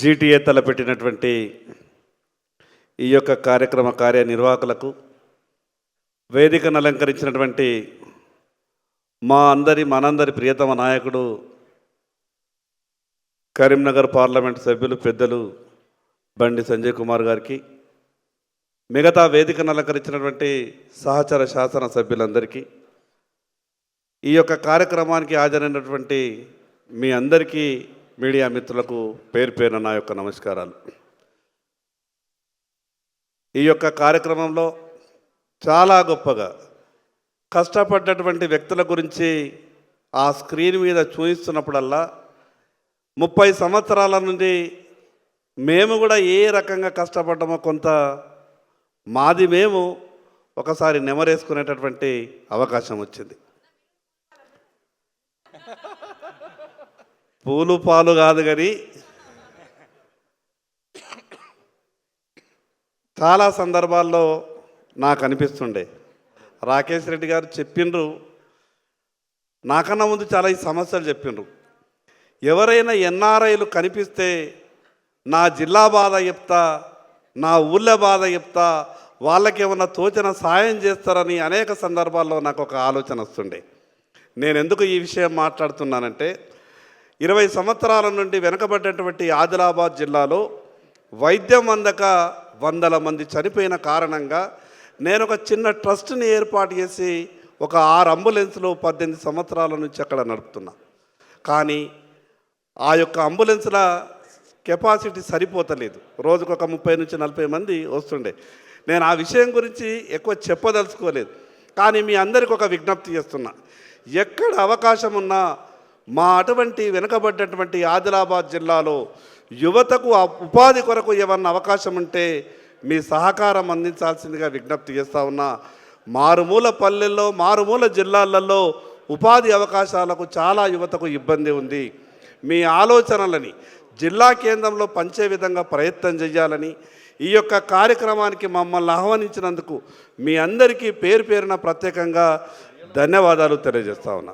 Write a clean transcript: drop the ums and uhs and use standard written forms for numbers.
GTA తలపెట్టినటువంటి ఈ యొక్క కార్యక్రమ కార్యనిర్వాహకులకు, వేదికను అలంకరించినటువంటి మనందరి ప్రియతమ నాయకుడు కరీంనగర్ పార్లమెంట్ సభ్యులు పెద్దలు బండి సంజయ్ కుమార్ గారికి, మిగతా వేదికను అలంకరించినటువంటి సహచర శాసన సభ్యులందరికీ, ఈ యొక్క కార్యక్రమానికి హాజరైనటువంటి మీ అందరికీ, మీడియా మిత్రులకు పేరు పేరున నా యొక్క నమస్కారాలు. ఈ యొక్క కార్యక్రమంలో చాలా గొప్పగా కష్టపడ్డటువంటి వ్యక్తుల గురించి ఆ స్క్రీన్ మీద చూపిస్తున్నప్పుడల్లా 30 సంవత్సరాల నుండి మేము కూడా ఏ రకంగా కష్టపడ్డామో కొంత మాది మేము ఒకసారి నెమరేసుకునేటటువంటి అవకాశం వచ్చింది. పూలు పాలు కాదు కానీ చాలా సందర్భాల్లో నాకు అనిపిస్తుండే, రాకేష్ రెడ్డి గారు చెప్పిండ్రు, నాకన్నా ముందు చాలా ఈ సమస్యలు చెప్పిండ్రు. ఎవరైనా ఎన్ఆర్ఐలు కనిపిస్తే నా జిల్లా బాధ చెప్తా, నా ఊళ్ళో బాధ చెప్తా, వాళ్ళకి ఏమన్నా తోచిన సాయం చేస్తారని అనేక సందర్భాల్లో నాకు ఒక ఆలోచన వస్తుండే. నేను ఎందుకు ఈ విషయం మాట్లాడుతున్నానంటే, 20 సంవత్సరాల నుండి వెనుకబడ్డటువంటి ఆదిలాబాద్ జిల్లాలో వైద్యం అందక వందల మంది చనిపోయిన కారణంగా నేను ఒక చిన్న ట్రస్ట్ని ఏర్పాటు చేసి ఒక 6 అంబులెన్స్లు 18 సంవత్సరాల నుంచి అక్కడ నడుపుతున్నా. కానీ ఆ యొక్క అంబులెన్స్ల కెపాసిటీ సరిపోతలేదు. రోజుకు ఒక 30 నుంచి 40 మంది వస్తుండే. నేను ఆ విషయం గురించి ఎక్కువ చెప్పదలుచుకోలేదు. కానీ మీ అందరికీ ఒక విజ్ఞప్తి చేస్తున్నా, ఎక్కడ అవకాశం ఉన్నా మా అటువంటి వెనుకబడ్డటువంటి ఆదిలాబాద్ జిల్లాలో యువతకు ఉపాధి కొరకు ఏమన్నా అవకాశం ఉంటే మీ సహకారం అందించాల్సిందిగా విజ్ఞప్తి చేస్తూ ఉన్నా. మారుమూల పల్లెల్లో, మారుమూల జిల్లాలలో ఉపాధి అవకాశాలకు చాలా యువతకు ఇబ్బంది ఉంది. మీ ఆలోచనలని జిల్లా కేంద్రంలో పంచే విధంగా ప్రయత్నం చేయాలని, ఈ యొక్క కార్యక్రమానికి మమ్మల్ని ఆహ్వానించినందుకు మీ అందరికీ పేరు పేరున ప్రత్యేకంగా ధన్యవాదాలు తెలియజేస్తా ఉన్నా.